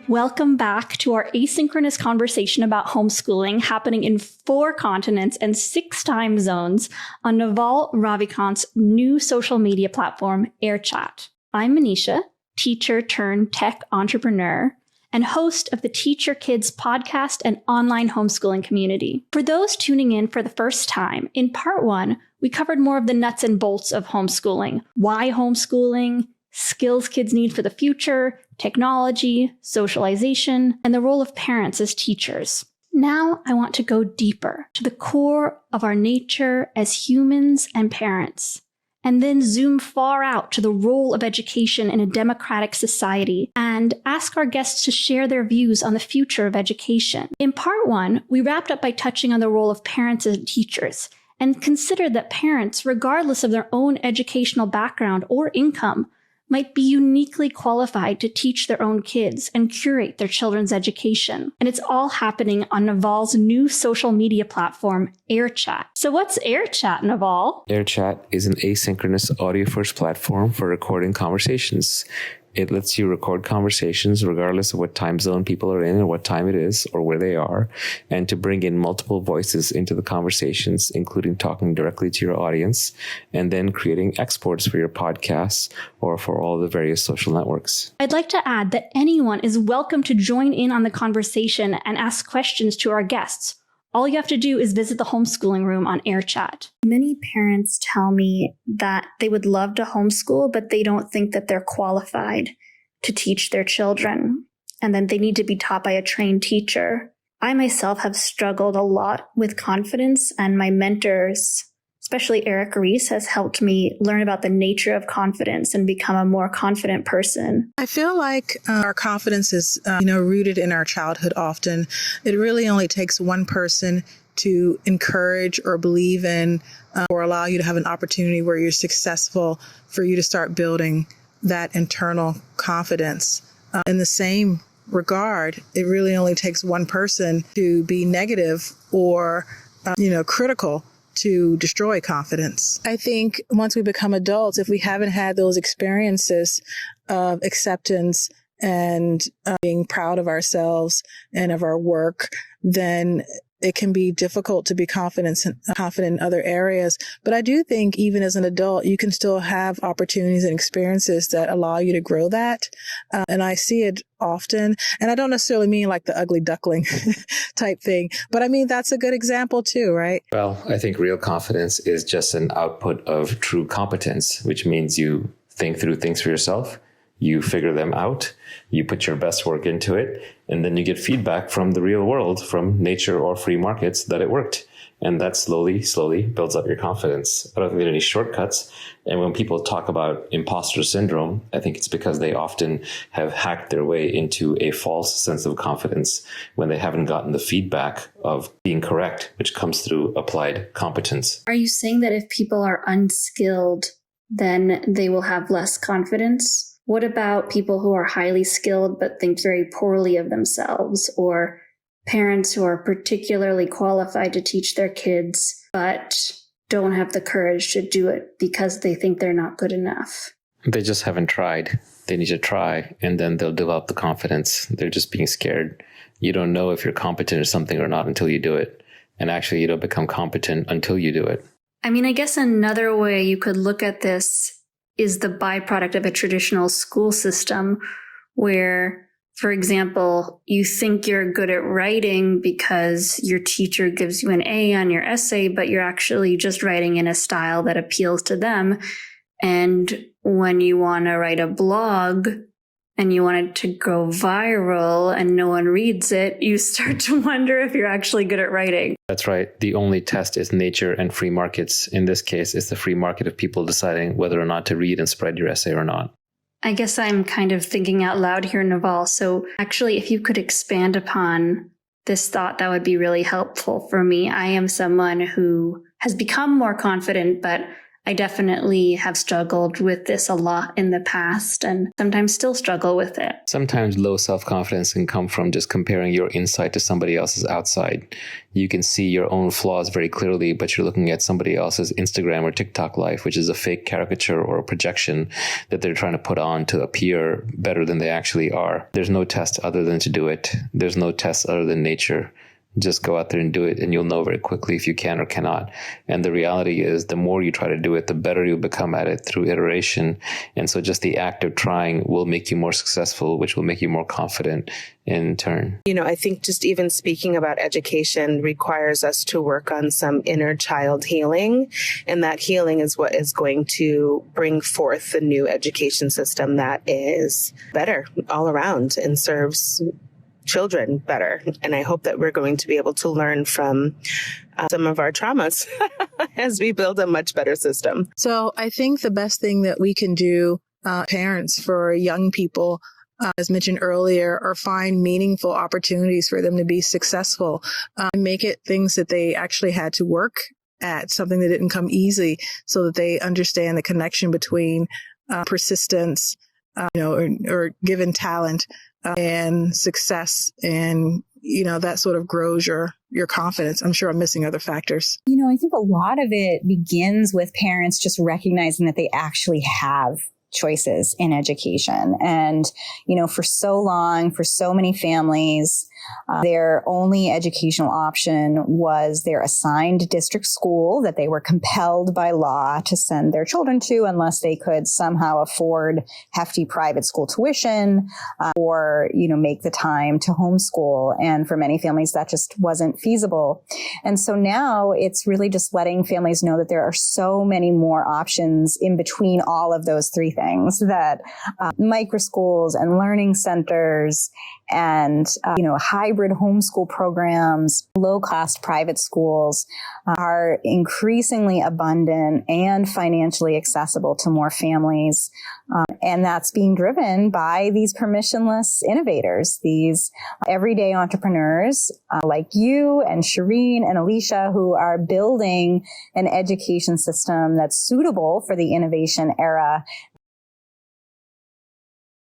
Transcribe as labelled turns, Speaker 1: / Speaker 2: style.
Speaker 1: Welcome back to our asynchronous conversation about homeschooling happening in 4 continents and 6 time zones on Naval Ravikant's new social media platform, AirChat. I'm Manisha, teacher turned tech entrepreneur, and host of the Teach Your Kids podcast and online homeschooling community. For those tuning in for the first time, in part 1, we covered more of the nuts and bolts of homeschooling, why homeschooling, skills kids need for the future, technology, socialization, and the role of parents as teachers. Now I want to go deeper to the core of our nature as humans and parents, and then zoom far out to the role of education in a democratic society and ask our guests to share their views on the future of education. In part 1, we wrapped up by touching on the role of parents as teachers and considered that parents, regardless of their own educational background or income, might be uniquely qualified to teach their own kids and curate their children's education. And it's all happening on Naval's new social media platform, AirChat. So what's AirChat, Naval?
Speaker 2: AirChat is an asynchronous audio-first platform for recording conversations. It lets you record conversations regardless of what time zone people are in or what time it is or where they are, and to bring in multiple voices into the conversations, including talking directly to your audience, and then creating exports for your podcasts or for all the various social networks.
Speaker 1: I'd like to add that anyone is welcome to join in on the conversation and ask questions to our guests. All you have to do is visit the homeschooling room on AirChat. Many parents tell me that they would love to homeschool, but they don't think that they're qualified to teach their children, and then they need to be taught by a trained teacher. I myself have struggled a lot with confidence, and my mentors, especially Eric Reese, has helped me learn about the nature of confidence and become a more confident person.
Speaker 3: I feel like our confidence is, rooted in our childhood often. It really only takes one person to encourage or believe in or allow you to have an opportunity where you're successful for you to start building that internal confidence. In the same regard, it really only takes one person to be negative or, critical to destroy confidence. I think once we become adults, if we haven't had those experiences of acceptance and being proud of ourselves and of our work, then it can be difficult to be confident in other areas. But I do think even as an adult, you can still have opportunities and experiences that allow you to grow that. And I see it often. And I don't necessarily mean like the ugly duckling type thing, but I mean, that's a good example too, right?
Speaker 2: Well, I think real confidence is just an output of true competence, which means you think through things for yourself. You figure them out, you put your best work into it, and then you get feedback from the real world, from nature or free markets, that it worked. And that slowly builds up your confidence. I don't think there are any shortcuts. And when people talk about imposter syndrome, I think it's because they often have hacked their way into a false sense of confidence when they haven't gotten the feedback of being correct, which comes through applied competence.
Speaker 1: Are you saying that if people are unskilled, then they will have less confidence? What about people who are highly skilled but think very poorly of themselves, or parents who are particularly qualified to teach their kids but don't have the courage to do it because they think they're not good enough?
Speaker 2: They just haven't tried. They need to try, and then they'll develop the confidence. They're just being scared. You don't know if you're competent at something or not until you do it. And actually, you don't become competent until you do it.
Speaker 1: I mean, I guess another way you could look at this is the byproduct of a traditional school system where, for example, you think you're good at writing because your teacher gives you an A on your essay, but you're actually just writing in a style that appeals to them. And when you want to write a blog and you want it to go viral and no one reads it, you start to wonder if you're actually good at writing.
Speaker 2: That's right. The only test is nature and free markets. In this case, it's the free market of people deciding whether or not to read and spread your essay or not.
Speaker 1: I guess I'm kind of thinking out loud here, Naval. So actually, if you could expand upon this thought, that would be really helpful for me. I am someone who has become more confident, but I definitely have struggled with this a lot in the past and sometimes still struggle with it.
Speaker 2: Sometimes low self-confidence can come from just comparing your inside to somebody else's outside. You can see your own flaws very clearly, but you're looking at somebody else's Instagram or TikTok life, which is a fake caricature or a projection that they're trying to put on to appear better than they actually are. There's no test other than to do it. There's no test other than nature. Just go out there and do it, and you'll know very quickly if you can or cannot. And the reality is, the more you try to do it, the better you'll become at it through iteration. And so just the act of trying will make you more successful, which will make you more confident in turn.
Speaker 4: I think just even speaking about education requires us to work on some inner child healing. And that healing is what is going to bring forth the new education system that is better all around and serves children better. And I hope that we're going to be able to learn from some of our traumas as we build a much better system.
Speaker 3: So I think the best thing that we can do, parents, for young people, as mentioned earlier, are find meaningful opportunities for them to be successful, make it things that they actually had to work at, something that didn't come easy, so that they understand the connection between persistence, or given talent, and success, and that sort of grows your confidence. I'm sure I'm missing other factors.
Speaker 5: I think a lot of it begins with parents just recognizing that they actually have choices in education. And, for so long, for so many families, their only educational option was their assigned district school that they were compelled by law to send their children to, unless they could somehow afford hefty private school tuition, or, make the time to homeschool. And for many families, that just wasn't feasible. And so now it's really just letting families know that there are so many more options in between all of those three things, that micro schools and learning centers and, hybrid homeschool programs, low-cost private schools are increasingly abundant and financially accessible to more families. And that's being driven by these permissionless innovators, these everyday entrepreneurs like you and Shireen and Alicia, who are building an education system that's suitable for the innovation era